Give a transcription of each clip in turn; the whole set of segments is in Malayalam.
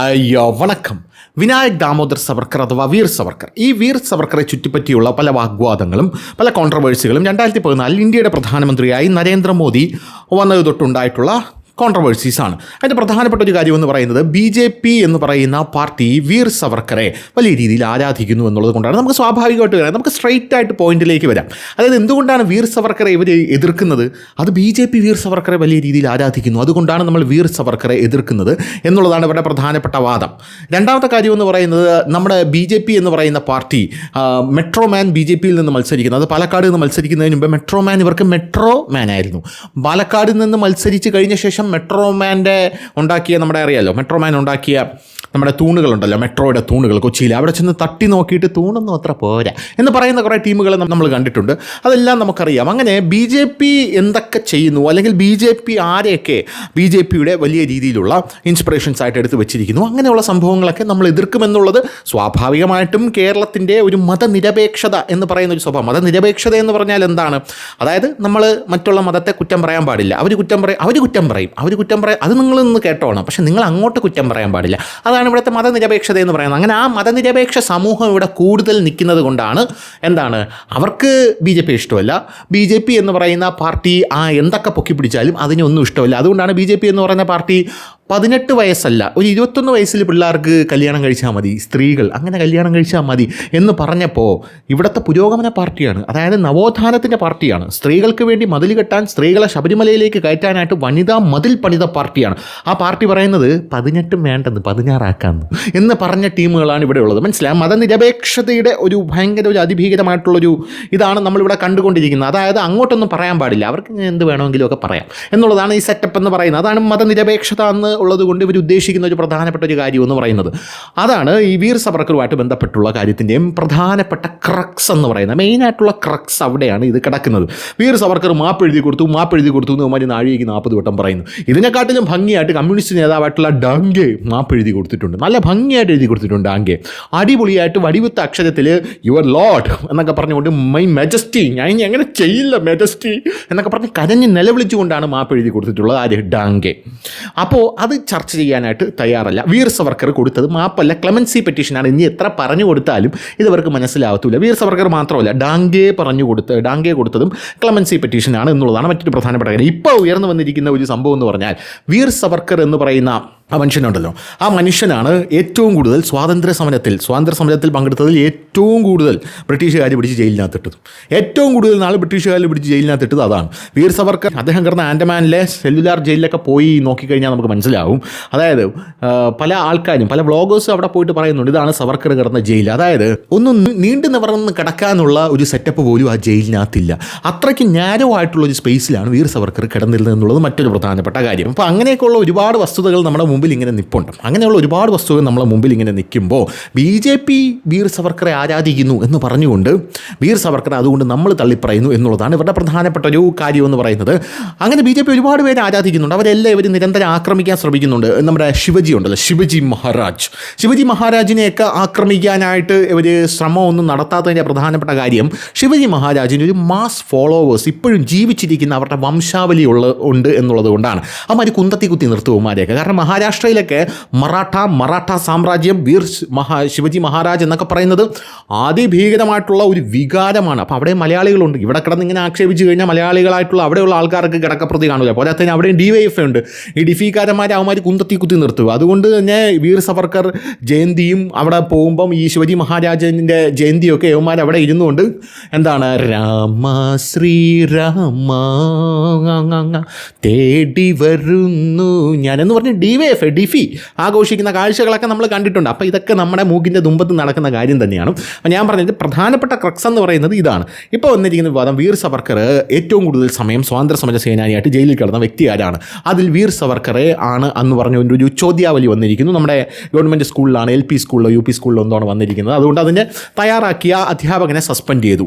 അയ്യോ വണക്കം. വിനായക് ദാമോദർ സവർക്കർ അഥവാ വീർ സവർക്കർ, ഈ വീർ സവർക്കറെ ചുറ്റിപ്പറ്റിയുള്ള പല വാഗ്വാദങ്ങളും പല കോൺട്രവേഴ്സികളും 2014 ഇന്ത്യയുടെ പ്രധാനമന്ത്രിയായി നരേന്ദ്രമോദി വന്നത് തൊട്ടുണ്ടായിട്ടുള്ള കോൺട്രവേഴ്സീസാണ്. അതിൻ്റെ പ്രധാനപ്പെട്ട ഒരു കാര്യം എന്ന് പറയുന്നത് BJP എന്ന് പറയുന്ന പാർട്ടി വീർ സവർക്കറെ വലിയ രീതിയിൽ ആരാധിക്കുന്നു എന്നുള്ളത് കൊണ്ടാണ്. നമുക്ക് സ്വാഭാവികമായിട്ട് വരാം, നമുക്ക് സ്ട്രെയിറ്റ് ആയിട്ട് പോയിന്റിലേക്ക് വരാം. അതായത് എന്തുകൊണ്ടാണ് വീർ സവർക്കറെ ഇവർ എതിർക്കുന്നത്? അത് BJP വീർ സവർക്കറെ വലിയ രീതിയിൽ ആരാധിക്കുന്നു, അതുകൊണ്ടാണ് നമ്മൾ വീർ സവർക്കറെ എതിർക്കുന്നത് എന്നുള്ളതാണ് ഇവരുടെ പ്രധാനപ്പെട്ട വാദം. രണ്ടാമത്തെ കാര്യം എന്ന് പറയുന്നത്, നമ്മുടെ BJP എന്ന് പറയുന്ന പാർട്ടി മെട്രോമാൻ BJPയിൽ നിന്ന് മത്സരിക്കുന്നത്, അത് പാലക്കാട് നിന്ന് മത്സരിക്കുന്നതിന് മുമ്പ് മെട്രോമാൻ ഇവർക്ക് മെട്രോമാൻ ആയിരുന്നു. പാലക്കാട് നിന്ന് മത്സരിച്ച് കഴിഞ്ഞ ശേഷം മെട്രോമാൻ്റെ ഉണ്ടാക്കിയ, നമ്മുടെ അറിയാലോ മെട്രോമാൻ ഉണ്ടാക്കിയ നമ്മുടെ തൂണുകളുണ്ടല്ലോ, മെട്രോയുടെ തൂണുകൾ കൊച്ചിയിൽ, അവിടെ ചെന്ന് തട്ടി നോക്കിയിട്ട് തൂണൊന്നും അത്ര പോരാ എന്ന് പറയുന്ന കുറേ ടീമുകൾ നമ്മൾ കണ്ടിട്ടുണ്ട്. അതെല്ലാം നമുക്കറിയാം. അങ്ങനെ BJP എന്തൊക്കെ ചെയ്യുന്നു, അല്ലെങ്കിൽ BJP ആരെയൊക്കെ BJPയുടെ വലിയ രീതിയിലുള്ള ഇൻസ്പിറേഷൻസ് ആയിട്ട് എടുത്ത് വെച്ചിരിക്കുന്നു, അങ്ങനെയുള്ള സംഭവങ്ങളൊക്കെ നമ്മൾ എതിർക്കുമെന്നുള്ളത് സ്വാഭാവികമായിട്ടും കേരളത്തിൻ്റെ ഒരു മതനിരപേക്ഷത എന്ന് പറയുന്ന ഒരു സ്വഭാവം. മതനിരപേക്ഷത എന്ന് പറഞ്ഞാൽ എന്താണ്? അതായത് നമ്മൾ മറ്റുള്ള മതത്തെ കുറ്റം പറയാൻ പാടില്ല. അവർ കുറ്റം പറയും, അത് നിങ്ങൾ നിന്ന് കേട്ടോണം, പക്ഷെ നിങ്ങൾ അങ്ങോട്ട് കുറ്റം പറയാൻ പാടില്ല. അതാണ് ഇവിടുത്തെ മതനിരപേക്ഷത എന്ന് പറയുന്നത്. അങ്ങനെ ആ മതനിരപേക്ഷ സമൂഹം ഇവിടെ കൂടുതൽ നിൽക്കുന്നത് കൊണ്ടാണ് എന്താണ് അവർക്ക് BJP ഇഷ്ടമല്ല. BJP എന്ന് പറയുന്ന പാർട്ടി എന്തൊക്കെ പൊക്കി പിടിച്ചാലും അതിനൊന്നും ഇഷ്ടമല്ല. അതുകൊണ്ടാണ് BJP എന്ന് പറയുന്ന പാർട്ടി 18 വയസ്സല്ല, ഒരു 21 വയസ്സിൽ പിള്ളേർക്ക് കല്യാണം കഴിച്ചാൽ മതി, സ്ത്രീകൾ അങ്ങനെ കല്യാണം കഴിച്ചാൽ മതി എന്ന് പറഞ്ഞപ്പോൾ ഇവിടുത്തെ പുരോഗമന പാർട്ടിയാണ്, അതായത് നവോത്ഥാനത്തിൻ്റെ പാർട്ടിയാണ്. സ്ത്രീകൾക്ക് വേണ്ടി മതിൽ കെട്ടാൻ, സ്ത്രീകളെ ശബരിമലയിലേക്ക് കയറ്റാനായിട്ട് വനിതാ മതിൽ പണിത പാർട്ടിയാണ്. ആ പാർട്ടി പറയുന്നത് 18 വേണ്ടെന്ന് 16 ആക്കാമെന്ന് എന്ന് പറഞ്ഞ ടീമുകളാണ് ഇവിടെ ഉള്ളത്. മനസ്സിലായി? മതനിരപേക്ഷതയുടെ ഒരു ഭയങ്കര ഒരു അതിഭീകരമായിട്ടുള്ളൊരു ഇതാണ് നമ്മളിവിടെ കണ്ടുകൊണ്ടിരിക്കുന്നത്. അതായത് അങ്ങോട്ടൊന്നും പറയാൻ പാടില്ല, അവർക്ക് എന്ത് വേണമെങ്കിലും ഒക്കെ പറയാം എന്നുള്ളതാണ് ഈ സെറ്റപ്പ് എന്ന് പറയുന്നത്. അതാണ് മതനിരപേക്ഷത എന്ന് ഉള്ളത് കൊണ്ട് ഇവർ ഉദ്ദേശിക്കുന്ന ഒരു പ്രധാനപ്പെട്ട ഒരു കാര്യം എന്ന് പറയുന്നത്. അതാണ് ഈ വീർ സവർക്കറുമായിട്ട് ബന്ധപ്പെട്ടുള്ള കാര്യത്തിൻ്റെയും പ്രധാനപ്പെട്ട ക്രക്സ് എന്ന് പറയുന്നത്. മെയിനായിട്ടുള്ള ക്രക്സ് അവിടെയാണ് ഇത് കിടക്കുന്നത്. വീർ സവർക്കർ മാപ്പ് എഴുതി കൊടുത്തു എന്ന് അവന്മാർ നാഴികയ്ക്ക് 40 വട്ടം പറയുന്നു. ഇതിനെക്കാട്ടിലും ഭംഗിയായിട്ട് കമ്മ്യൂണിസ്റ്റ് നേതാവായിട്ടുള്ള ഡാങ്കെ മാപ്പ് എഴുതി കൊടുത്തിട്ടുണ്ട്, നല്ല ഭംഗിയായിട്ട് എഴുതി കൊടുത്തിട്ടുണ്ട്. ഡാങ്കെ അടിപൊളിയായിട്ട് വടിവുത്ത അക്ഷരത്തിൽ യുവർ ലോർഡ് എന്നൊക്കെ പറഞ്ഞുകൊണ്ട് മൈ മെജസ്റ്റി, ഞാൻ ഇനി അങ്ങനെ ചെയ്യില്ല മെജസ്റ്റി എന്നൊക്കെ പറഞ്ഞ് കരഞ്ഞ് നിലവിളിച്ചുകൊണ്ടാണ് മാപ്പ് എഴുതി കൊടുത്തിട്ടുള്ളത് ആര്? ഡാങ്കെ. അപ്പോൾ അത് ചർച്ച ചെയ്യാനായിട്ട് തയ്യാറല്ല. വീർ സവർക്കർ കൊടുത്തത് മാപ്പല്ല, ക്ലെമൻസി പെറ്റീഷനാണ്. ഇനി എത്ര പറഞ്ഞു കൊടുത്താലും ഇതവർക്ക് മനസ്സിലാവത്തില്ല. വീർ സവർക്കർ മാത്രമല്ല, ഡാങ്കെ കൊടുത്തതും ക്ലെമൻസി പെറ്റീഷനാണ് എന്നുള്ളതാണ് മറ്റൊരു പ്രധാനപ്പെട്ട കാര്യം. ഇപ്പോൾ ഉയർന്നു വന്നിരിക്കുന്ന ഒരു സംഭവം എന്ന് പറഞ്ഞാൽ, വീർ സവർക്കർ എന്ന് പറയുന്ന ആ മനുഷ്യനുണ്ടല്ലോ, ആ മനുഷ്യനാണ് ഏറ്റവും കൂടുതൽ സ്വാതന്ത്ര്യ സമരത്തിൽ പങ്കെടുത്തതിൽ ഏറ്റവും കൂടുതൽ ബ്രിട്ടീഷുകാർ പിടിച്ച് ജയിലിനകത്തിട്ടത്. ഏറ്റവും കൂടുതൽ നാൾ ബ്രിട്ടീഷുകാർ പിടിച്ച് ജയിലിനകത്തിട്ടത് അതാണ് വീർ സവർക്കർ. അദ്ദേഹം കിടന്ന ആൻഡമാനിലെ സെല്ലുലാർ ജയിലിലൊക്കെ പോയി നോക്കിക്കഴിഞ്ഞാൽ നമുക്ക് മനസ്സിലാവും. അതായത് പല ആൾക്കാരും, പല വ്ളോഗേഴ്സും അവിടെ പോയിട്ട് പറയുന്നുണ്ട് ഇതാണ് സവർക്കർ കിടന്ന ജയിൽ. അതായത് ഒന്നും നീണ്ടു നിവർന്ന് കിടക്കാനുള്ള ഒരു സെറ്റപ്പ് പോലും ആ ജയിലിനകത്തില്ല. അത്രയ്ക്ക് നാരോ ആയിട്ടുള്ള ഒരു സ്പേസിലാണ് വീർ സവർക്കർ കിടന്നിരുന്നത് എന്നുള്ളത് മറ്റൊരു പ്രധാനപ്പെട്ട കാര്യം. അപ്പോൾ അങ്ങനെയൊക്കെയുള്ള ഒരുപാട് വസ്തുതകൾ നമ്മുടെ മുമ്പിൽ ഇങ്ങനെ നിൽപ്പുണ്ട്. അങ്ങനെയുള്ള ഒരുപാട് വസ്തുക്കൾ നമ്മളെ മുമ്പിൽ ഇങ്ങനെ നിൽക്കുമ്പോൾ BJP വീർ സവർക്കറെ ആരാധിക്കുന്നു എന്ന് പറഞ്ഞുകൊണ്ട് വീർ സവർക്കറെ അതുകൊണ്ട് നമ്മൾ തള്ളിപ്പറയുന്നു എന്നുള്ളതാണ് ഇവരുടെ പ്രധാനപ്പെട്ട ഒരു കാര്യം എന്ന് പറയുന്നത്. അങ്ങനെ BJP ഒരുപാട് പേര് ആരാധിക്കുന്നുണ്ട്, അവരെല്ലാം ഇവർ നിരന്തരം ആക്രമിക്കാൻ ശ്രമിക്കുന്നുണ്ട്. നമ്മുടെ ശിവജി ഉണ്ടല്ലോ, ശിവജി മഹാരാജിനെയൊക്കെ ആക്രമിക്കാനായിട്ട് ഇവർ ശ്രമമൊന്നും നടത്താത്തതിൻ്റെ പ്രധാനപ്പെട്ട കാര്യം, ശിവജി മഹാരാജിൻ്റെ ഒരു മാസ് ഫോളോവേഴ്സ് ഇപ്പോഴും ജീവിച്ചിരിക്കുന്ന അവരുടെ വംശാവലി ഉണ്ട് എന്നുള്ളത് കൊണ്ടാണ്. അവന്മാർ കുത്തി നിർത്തുവന്മാരെയൊക്കെ. കാരണം മഹാരാഷ്ട്രയിലൊക്കെ മറാഠ സാമ്രാജ്യം, ശിവജി മഹാരാജ് എന്നൊക്കെ പറയുന്നത് അതിഭീകരമായിട്ടുള്ള ഒരു വികാരമാണ്. അപ്പോൾ അവിടെ മലയാളികളുണ്ട്. ഇവിടെ കിടന്ന് ഇങ്ങനെ ആക്ഷേപിച്ച് കഴിഞ്ഞാൽ മലയാളികളായിട്ടുള്ള അവിടെയുള്ള ആൾക്കാർക്ക് കിടക്കപ്രതി കാണില്ല. പോരാത്തതിന് അവിടെയും DYFI ഉണ്ട്. ഈ ഡിഫിക്കാരന്മാർ അവന്മാർ കുത്തി നിർത്തുക. അതുകൊണ്ട് തന്നെ വീർ സവർക്കർ ജയന്തിയും അവിടെ പോകുമ്പം ഈ ശിവജി മഹാരാജൻ്റെ ജയന്തിയൊക്കെ യവന്മാർ അവിടെ ഇരുന്നുകൊണ്ട് എന്താണ് രാമ ശ്രീരാമ തേടി വരുന്നു ഞാനെന്ന് പറഞ്ഞ് DYFI ആഘോഷിക്കുന്ന കാഴ്ചകളൊക്കെ നമ്മൾ കണ്ടിട്ടുണ്ട്. അപ്പോൾ ഇതൊക്കെ നമ്മുടെ മൂക്കിൻ്റെ തുമ്പത്ത് നടക്കുന്ന കാര്യം തന്നെയാണ്. അപ്പോൾ ഞാൻ പറഞ്ഞത് പ്രധാനപ്പെട്ട ക്രക്സ് എന്ന് പറയുന്നത് ഇതാണ്. ഇപ്പോൾ വന്നിരിക്കുന്ന വിവാദം, വീർ സവർക്കർ ഏറ്റവും കൂടുതൽ സമയം സ്വാതന്ത്ര്യ സമര സേനാനിയായിട്ട് ജയിലിൽ കിടന്ന വ്യക്തി ആരാണ്? അതിൽ വീർ സവർക്കറെ ആണ് എന്ന് പറഞ്ഞ ഒരു ചോദ്യാവലി വന്നിരിക്കുന്നു. നമ്മുടെ ഗവൺമെൻറ് സ്കൂളിലാണ്, LP സ്കൂളിലോ UP സ്കൂളിലോ എന്താണ് വന്നിരിക്കുന്നത്. അതുകൊണ്ട് അതിൻ്റെ തയ്യാറാക്കിയ അധ്യാപകനെ സസ്പെൻഡ് ചെയ്തു.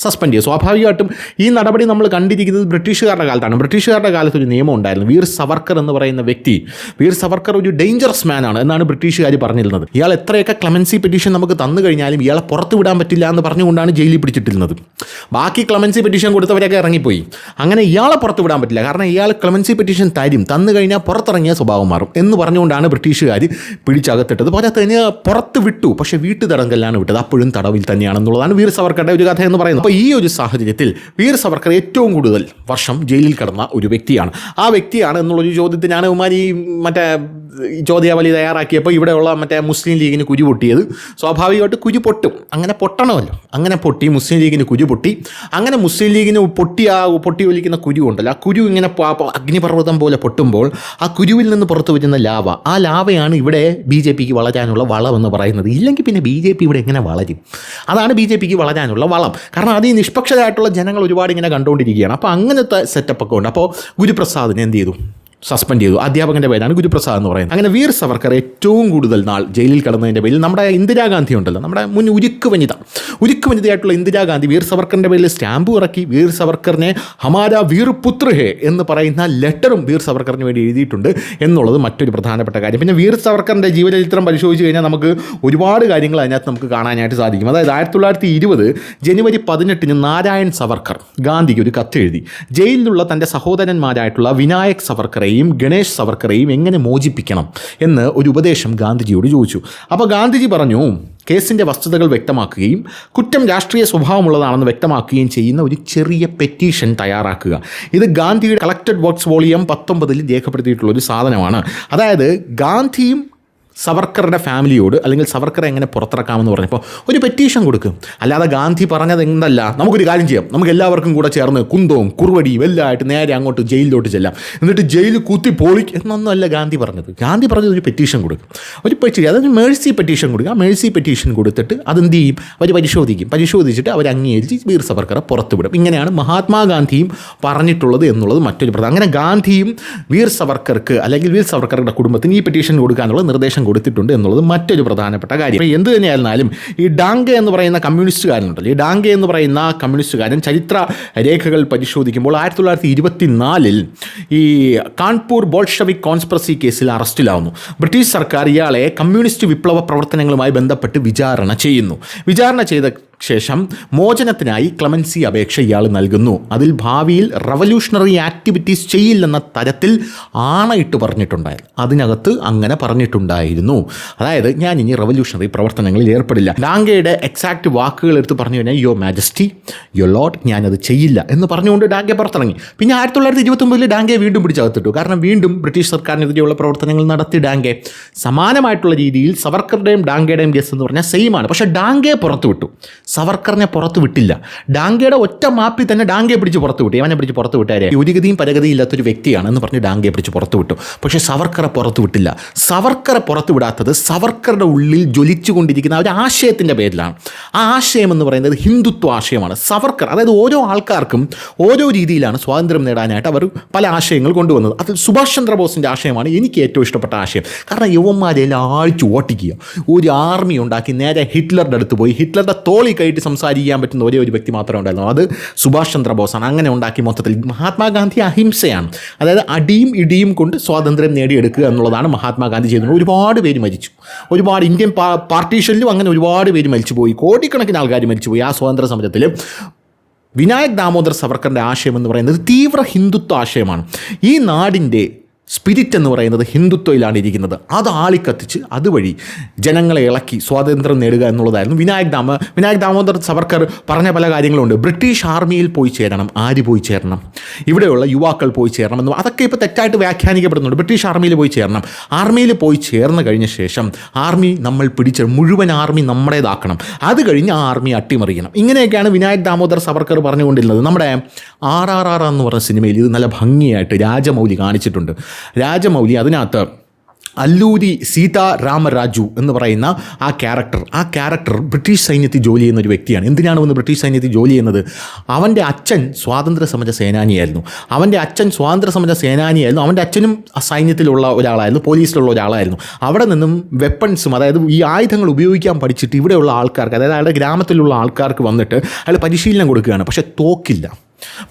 സസ്പെൻഡ് ചെയ്യും. സ്വാഭാവികമായിട്ടും ഈ നടപടി നമ്മൾ കണ്ടിരിക്കുന്നത് ബ്രിട്ടീഷുകാരുടെ കാലത്താണ്. ബ്രിട്ടീഷുകാരുടെ കാലത്ത് ഒരു നിയമം ഉണ്ടായിരുന്നു. വീർ സവർക്കർ എന്ന് പറയുന്ന വ്യക്തി, വീർ സവർക്കർ ഒരു ഡേഞ്ചറസ് മാൻ ആണ് എന്നാണ് ബ്രിട്ടീഷുകാർ പറഞ്ഞിരുന്നത്. ഇയാൾ എത്രയൊക്കെ ക്ലമൻസി പെറ്റീഷൻ നമുക്ക് തന്നു കഴിഞ്ഞാലും ഇയാളെ പുറത്ത് വിടാൻ പറ്റില്ല എന്ന് പറഞ്ഞുകൊണ്ടാണ് ജയിലിൽ പിടിച്ചിട്ടിരുന്നത്. ബാക്കി ക്ലമൻസി പെറ്റീഷൻ കൊടുത്തവരൊക്കെ ഇറങ്ങിപ്പോയി. അങ്ങനെ ഇയാളെ പുറത്ത് വിടാൻ പറ്റില്ല, കാരണം ഇയാൾ ക്ലമൻസി പെറ്റീഷൻ തന്നു കഴിഞ്ഞാൽ പുറത്തിറങ്ങിയ സ്വഭാവം മാറും എന്ന് പറഞ്ഞുകൊണ്ടാണ് ബ്രിട്ടീഷുകാർ പിടിച്ചകത്തിട്ടത്. പോരാത്തതിന് പുറത്ത് വിട്ടു, പക്ഷേ വീട്ടു തടങ്കലിലാണ് വിട്ടത്. അപ്പോഴും തടവിൽ തന്നെയാണെന്നുള്ളതാണ് വീർ സവർക്കറുടെ ഒരു കഥ എന്ന് പറയുന്നത്. അപ്പോൾ ഈ ഒരു സാഹചര്യത്തിൽ വീർ സവർക്കർ ഏറ്റവും കൂടുതൽ വർഷം ജയിലിൽ കിടന്ന ഒരു വ്യക്തിയാണ്. ആ വ്യക്തിയാണ് എന്നുള്ളൊരു ചോദ്യത്തിനാണ് ഉമാരി മറ്റേ ചോദ്യാവലി തയ്യാറാക്കിയപ്പോൾ ഇവിടെയുള്ള മറ്റേ മുസ്ലിം ലീഗിന് കുരു പൊട്ടിയത്. സ്വാഭാവികമായിട്ട് കുരു പൊട്ടും, അങ്ങനെ പൊട്ടണമല്ലോ. അങ്ങനെ പൊട്ടി, മുസ്ലിം ലീഗിന് കുരു പൊട്ടി. അങ്ങനെ മുസ്ലിം ലീഗിന് പൊട്ടി ഒലിക്കുന്ന കുരു ഉണ്ടല്ലോ, ആ കുരു ഇങ്ങനെ അഗ്നിപർവ്വതം പോലെ പൊട്ടുമ്പോൾ ആ കുരുവിൽ നിന്ന് പുറത്തു വരുന്ന ലാവ, ആ ലാവയാണ് ഇവിടെ BJPക്ക് വളരാനുള്ള വളമെന്ന് പറയുന്നത്. ഇല്ലെങ്കിൽ പിന്നെ BJP ഇവിടെ എങ്ങനെ വളരും? അതാണ് BJPക്ക് വളരാനുള്ള വളം. കാരണം അത് ഈ നിഷ്പക്ഷരായിട്ടുള്ള ജനങ്ങൾ ഒരുപാട് ഇങ്ങനെ കണ്ടുകൊണ്ടിരിക്കുകയാണ്. അപ്പോൾ അങ്ങനത്തെ സെറ്റപ്പൊക്കെ ഉണ്ട്. അപ്പോൾ ഗുരുപ്രസാദിനെ എന്ത് ചെയ്തു? സസ്പെൻഡ് ചെയ്തു. അധ്യാപകൻ്റെ പേരാണ് ഗുരുപ്രസാദ് എന്ന് പറയുന്നത്. അങ്ങനെ വീർ സവർക്കർ ഏറ്റവും കൂടുതൽ നാൾ ജയിലിൽ കിടന്നതിൻ്റെ പേരിൽ നമ്മുടെ ഇന്ദിരാഗാന്ധി ഉണ്ടല്ലോ, നമ്മുടെ മുൻ ഉരുക്ക് വനിതയായിട്ടുള്ള ഇന്ദിരാഗാന്ധി വീർ സവർക്കറിൻ്റെ പേരിൽ സ്റ്റാമ്പ് ഇറക്കി. വീർ സവർക്കറിനെ ഹമാരാ വീർ പുത്ര ഹേ എന്ന് പറയുന്ന ലെറ്ററും വീർ സവർക്കറിന് വേണ്ടി എഴുതിയിട്ടുണ്ട് എന്നുള്ളത് മറ്റൊരു പ്രധാനപ്പെട്ട കാര്യം. പിന്നെ വീർ സവർക്കറിൻ്റെ ജീവചരിത്രം പരിശോധിച്ച് കഴിഞ്ഞാൽ നമുക്ക് ഒരുപാട് കാര്യങ്ങൾ അതിനകത്ത് നമുക്ക് കാണാനായിട്ട് സാധിക്കും. അതായത് 1920 ജനുവരി 18 നാരായൺ സവർക്കർ ഗാന്ധിക്ക് ഒരു കത്തെഴുതി. ജയിലിലുള്ള തൻ്റെ സഹോദരന്മാരായിട്ടുള്ള വിനായക് സവർക്കറെ ഗണേഷ് സവർക്കറെയും എങ്ങനെ മോചിപ്പിക്കണം എന്ന് ഒരു ഉപദേശം ഗാന്ധിജിയോട് ചോദിച്ചു. അപ്പോൾ ഗാന്ധിജി പറഞ്ഞു, കേസിൻ്റെ വസ്തുതകൾ വ്യക്തമാക്കുകയും കുറ്റം രാഷ്ട്രീയ സ്വഭാവമുള്ളതാണെന്ന് വ്യക്തമാക്കുകയും ചെയ്യുന്ന ഒരു ചെറിയ പെറ്റീഷൻ തയ്യാറാക്കുക. ഇത് ഗാന്ധിയുടെ കളക്റ്റഡ് വർക്ക്സ് വോളിയം 19 രേഖപ്പെടുത്തിയിട്ടുള്ളൊരു സാധനമാണ്. അതായത് ഗാന്ധിയും സവർക്കറുടെ ഫാമിലിയോട് അല്ലെങ്കിൽ സവർക്കറെ എങ്ങനെ പുറത്തിറക്കാമെന്ന് പറഞ്ഞപ്പോൾ ഒരു പെറ്റീഷൻ കൊടുക്കും. അല്ലാതെ ഗാന്ധി പറഞ്ഞത് എന്തല്ല, നമുക്കൊരു കാര്യം ചെയ്യാം, നമുക്ക് എല്ലാവർക്കും കൂടെ ചേർന്ന് കുന്തവും കുറുവടിയും എല്ലാം ആയിട്ട് നേരെ അങ്ങോട്ട് ജയിലിലോട്ട് ചെല്ലാം, എന്നിട്ട് ജയിലിൽ കുത്തി പൊളിക്ക് എന്നൊന്നും അല്ല ഗാന്ധി പറഞ്ഞത്. ഗാന്ധി പറഞ്ഞത് ഒരു പെറ്റീഷൻ കൊടുക്കും, ഒരു പെറ്റീഷൻ, അതായത് മേഴ്സി പെറ്റീഷൻ കൊടുക്കുക. ആ മേഴ്സി പെറ്റീഷൻ കൊടുത്തിട്ട് അതെന്ത് ചെയ്യും? അവർ പരിശോധിച്ചിട്ട് അവർ അംഗീകരിച്ച് വീർ സവർക്കറെ പുറത്തുവിടും. ഇങ്ങനെയാണ് മഹാത്മാഗാന്ധിയും പറഞ്ഞിട്ടുള്ളത് എന്നുള്ളത് മറ്റൊരു പ്രധാനം. അങ്ങനെ ഗാന്ധിയും വീർ സവർക്കർക്ക് അല്ലെങ്കിൽ വീർ സവർക്കറുടെ കുടുംബത്തിന് ഈ പെറ്റീഷൻ കൊടുക്കാനുള്ള നിർദ്ദേശം കൊടുത്തിട്ടുണ്ട് എന്നുള്ളത് മറ്റൊരു പ്രധാനപ്പെട്ട കാര്യം. എന്ത് തന്നെയായിരുന്നാലും ഈ ഡാംഗെ എന്ന് പറയുന്ന കമ്മ്യൂണിസ്റ്റുകാരനുണ്ടല്ലോ, ഈ ഡാംഗെ എന്ന് പറയുന്ന കമ്മ്യൂണിസ്റ്റുകാരൻ ചരിത്ര രേഖകൾ പരിശോധിക്കുമ്പോൾ 1924 ഈ കാൺപൂർ ബോൾഷവിക് കോൺസ്പിറസി കേസിൽ അറസ്റ്റിലാവുന്നു. ബ്രിട്ടീഷ് സർക്കാർ ഇയാളെ കമ്മ്യൂണിസ്റ്റ് വിപ്ലവ പ്രവർത്തനങ്ങളുമായി ബന്ധപ്പെട്ട് വിചാരണ ചെയ്യുന്നു. വിചാരണ ചെയ്ത ശേഷം മോചനത്തിനായി ക്ലമൻസി അപേക്ഷ ഇയാൾ നൽകുന്നു. അതിൽ ഭാവിയിൽ റവല്യൂഷണറി ആക്ടിവിറ്റീസ് ചെയ്യില്ലെന്ന തരത്തിൽ ആണയിട്ട് പറഞ്ഞിട്ടുണ്ടായിരുന്നു. അതിനകത്ത് അങ്ങനെ പറഞ്ഞിട്ടുണ്ടായിരുന്നു. അതായത് ഞാൻ ഇനി റവല്യൂഷണറി പ്രവർത്തനങ്ങളിൽ ഏർപ്പെടില്ല. ഡാംഗെയുടെ എക്സാക്റ്റ് വാക്കുകൾ എടുത്ത് പറഞ്ഞു കഴിഞ്ഞാൽ യോ മാജസ്റ്റി, യോ ലോർഡ്, ഞാനത് ചെയ്യില്ല എന്ന് പറഞ്ഞുകൊണ്ട് ഡാംഗെ പുറത്തിറങ്ങി. പിന്നെ 1929 ഡാംഗെ വീണ്ടും പിടിച്ചകത്തിട്ടു. കാരണം വീണ്ടും ബ്രിട്ടീഷ് സർക്കാരിനെതിരെയുള്ള പ്രവർത്തനങ്ങൾ നടത്തി ഡാംഗെ. സമാനമായിട്ടുള്ള രീതിയിൽ സവർക്കറുടെയും ഡാംഗയുടെയും കേസ് എന്ന് പറഞ്ഞാൽ സെയിം ആണ്. പക്ഷേ ഡാംഗെ പുറത്തു വിട്ടു, സവർക്കറിനെ പുറത്തു വിട്ടില്ല. ഡാംഗയുടെ ഒറ്റ മാപ്പിൽ തന്നെ ഡാംഗയെ പിടിച്ച് പുറത്തു വിട്ടു. അവനെ പിടിച്ച് പുറത്തു വിട്ടാരെ ഒരു ഗതിയും പരഗതിയും ഇല്ലാത്തൊരു വ്യക്തിയാണെന്ന് പറഞ്ഞ് ഡാംഗയെ പിടിച്ച് പുറത്തു വിട്ടു. പക്ഷേ സവർക്കറെ പുറത്തു വിട്ടില്ല. സവർക്കറെ പുറത്തു വിടാത്തത് സവർക്കറുടെ ഉള്ളിൽ ജ്വലിച്ചുകൊണ്ടിരിക്കുന്ന ഒരു ആശയത്തിൻ്റെ പേരിലാണ്. ആ ആശയം എന്ന് പറയുന്നത് ഹിന്ദുത്വ ആശയമാണ്. സവർക്കർ, അതായത് ഓരോ ആൾക്കാർക്കും ഓരോ രീതിയിലാണ് സ്വാതന്ത്ര്യം നേടാനായിട്ട് അവർ പല ആശയങ്ങൾ കൊണ്ടുവന്നത്. അതിൽ സുഭാഷ് ചന്ദ്രബോസിൻ്റെ ആശയമാണ് എനിക്ക് ഏറ്റവും ഇഷ്ടപ്പെട്ട ആശയം. കാരണം യുവന്മാരെല്ലാം ആഴ്ച ഓട്ടിക്കുക, ഒരു ആർമി ഉണ്ടാക്കി നേരെ ഹിറ്റ്ലറുടെ അടുത്ത് പോയി ഹിറ്റ്ലറുടെ തോളി കയറ്റി സംസാരിക്കാൻ പറ്റുന്ന ഒരേ ഒരു വ്യക്തി മാത്രമേ ഉണ്ടായിരുന്നു, അത് സുഭാഷ് ചന്ദ്രബോസാണ്. അങ്ങനെ ഉണ്ടാക്കി മൊത്തത്തിൽ മഹാത്മാഗാന്ധി അഹിംസയാണ്, അതായത് അടിയും ഇടിയും കൊണ്ട് സ്വാതന്ത്ര്യം നേടിയെടുക്കുക എന്നുള്ളതാണ് മഹാത്മാഗാന്ധി ചെയ്തത്. ഒരുപാട് പേര് മരിച്ചു, ഒരുപാട് ഇന്ത്യൻ പാർട്ടീഷനിലും അങ്ങനെ ഒരുപാട് പേര് മരിച്ചുപോയി, കോടിക്കണക്കിന് ആൾക്കാർ മരിച്ചുപോയി ആ സ്വാതന്ത്ര്യ സമരത്തിൽ. വിനായക് ദാമോദർ സവർക്കറിൻ്റെ ആശയം എന്ന് പറയുന്നത് തീവ്ര ഹിന്ദുത്വ ആശയമാണ്. ഈ നാടിൻ്റെ സ്പിരിറ്റ് എന്ന് പറയുന്നത് ഹിന്ദുത്വയിലാണ് ഇരിക്കുന്നത്. അത് ആളിക്കത്തിച്ച് അതുവഴി ജനങ്ങളെ ഇളക്കി സ്വാതന്ത്ര്യം നേടുക എന്നുള്ളതായിരുന്നു വിനായക് ദാമോദർ സവർക്കർ പറഞ്ഞ പല കാര്യങ്ങളുണ്ട്. ബ്രിട്ടീഷ് ആർമിയിൽ പോയി ചേരണം. ആര് പോയി ചേരണം? ഇവിടെയുള്ള യുവാക്കൾ പോയി ചേരണം എന്ന്. അതൊക്കെ ഇപ്പോൾ തെറ്റായിട്ട് വ്യാഖ്യാനിക്കപ്പെടുന്നുണ്ട്. ബ്രിട്ടീഷ് ആർമിയിൽ പോയി ചേരണം. ആർമിയിൽ പോയി ചേർന്ന് കഴിഞ്ഞ ശേഷം ആർമി നമ്മൾ മുഴുവൻ ആർമി നമ്മുടേതാക്കണം. അത് കഴിഞ്ഞ് ആ ആർമി അട്ടിമറിക്കണം. ഇങ്ങനെയൊക്കെയാണ് വിനായക് ദാമോദർ സവർക്കർ പറഞ്ഞുകൊണ്ടിരുന്നത്. നമ്മുടെ RRR എന്ന് പറഞ്ഞ സിനിമയിൽ ഇത് നല്ല ഭംഗിയായിട്ട് രാജമൗലി കാണിച്ചിട്ടുണ്ട്. രാജമൗലി അതിനകത്ത് അല്ലൂരി സീതാരാമരാജു എന്ന് പറയുന്ന ആ ക്യാരക്ടർ ബ്രിട്ടീഷ് സൈന്യത്തിൽ ജോലി ചെയ്യുന്ന ഒരു വ്യക്തിയാണ്. എന്തിനാണ് വന്ന് ബ്രിട്ടീഷ് സൈന്യത്തിൽ ജോലി ചെയ്യുന്നത്? അവൻ്റെ അച്ഛൻ സ്വാതന്ത്ര്യ സമര സേനാനിയായിരുന്നു. അവൻ്റെ അച്ഛനും സൈന്യത്തിലുള്ള ഒരാളായിരുന്നു, പോലീസിലുള്ള ഒരാളായിരുന്നു. അവിടെ നിന്നും വെപ്പൺസും, അതായത് ഈ ആയുധങ്ങൾ ഉപയോഗിക്കാൻ പഠിച്ചിട്ട് ഇവിടെയുള്ള ആൾക്കാർക്ക്, അതായത് അയാളുടെ ഗ്രാമത്തിലുള്ള ആൾക്കാർക്ക് വന്നിട്ട് അയാൾ പരിശീലനം കൊടുക്കുകയാണ്. പക്ഷേ തോക്കില്ല.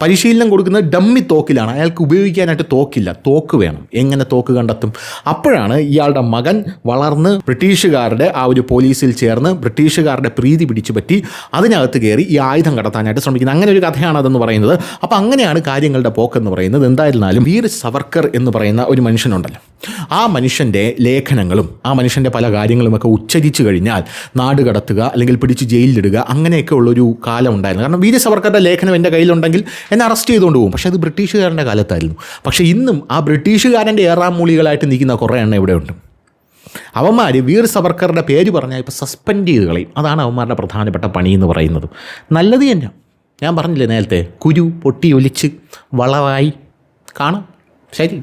പരിശീലനം കൊടുക്കുന്നത് ഡമ്മി തോക്കിലാണ്. അയാൾക്ക് ഉപയോഗിക്കാനായിട്ട് തോക്കില്ല. തോക്ക് വേണം. എങ്ങനെ തോക്ക് കണ്ടെത്തും? അപ്പോഴാണ് ഇയാളുടെ മകൻ വളർന്ന് ബ്രിട്ടീഷുകാരുടെ ആ ഒരു പോലീസിൽ ചേർന്ന് ബ്രിട്ടീഷുകാരുടെ പ്രീതി പിടിച്ചു പറ്റി അതിനകത്ത് കയറി ഈ ആയുധം കടത്താനായിട്ട് ശ്രമിക്കുന്നത്. അങ്ങനെ ഒരു കഥയാണ് അതെന്ന് പറയുന്നത്. അപ്പോൾ അങ്ങനെയാണ് കാര്യങ്ങളുടെ പോക്കെന്ന് പറയുന്നത്. എന്തായിരുന്നാലും വീർ സവർക്കർ എന്ന് പറയുന്ന ഒരു മനുഷ്യനുണ്ടല്ലോ, ആ മനുഷ്യൻ്റെ ലേഖനങ്ങളും ആ മനുഷ്യൻ്റെ പല കാര്യങ്ങളുമൊക്കെ ഉച്ചരിച്ചു കഴിഞ്ഞാൽ നാട് കടത്തുക അല്ലെങ്കിൽ പിടിച്ച് ജയിലിലിടുക അങ്ങനെയൊക്കെ ഉള്ളൊരു കാലം ഉണ്ടായിരുന്നു. കാരണം വീർ സവർക്കറുടെ ലേഖനം എൻ്റെ കയ്യിലുണ്ടെങ്കിൽ എന്നെ അറസ്റ്റ് ചെയ്തുകൊണ്ട് പോകും. പക്ഷേ അത് ബ്രിട്ടീഷുകാരൻ്റെ കാലത്തായിരുന്നു. പക്ഷേ ഇന്നും ആ ബ്രിട്ടീഷുകാരൻ്റെ ഏറാമൂളികളായിട്ട് നിൽക്കുന്ന കുറേ എണ്ണം ഇവിടെ ഉണ്ട്. അവന്മാർ വീർ സവർക്കറുടെ പേര് പറഞ്ഞാൽ ഇപ്പോൾ സസ്പെൻഡ് ചെയ്ത് കളയും. അതാണ് അവന്മാരുടെ പ്രധാനപ്പെട്ട പണി എന്ന് പറയുന്നത്. നല്ലത് തന്നെ. ഞാൻ പറഞ്ഞില്ലേ നേരത്തെ, കുരു പൊട്ടി ഒലിച്ച് വളവായി കാണാം. ശരി.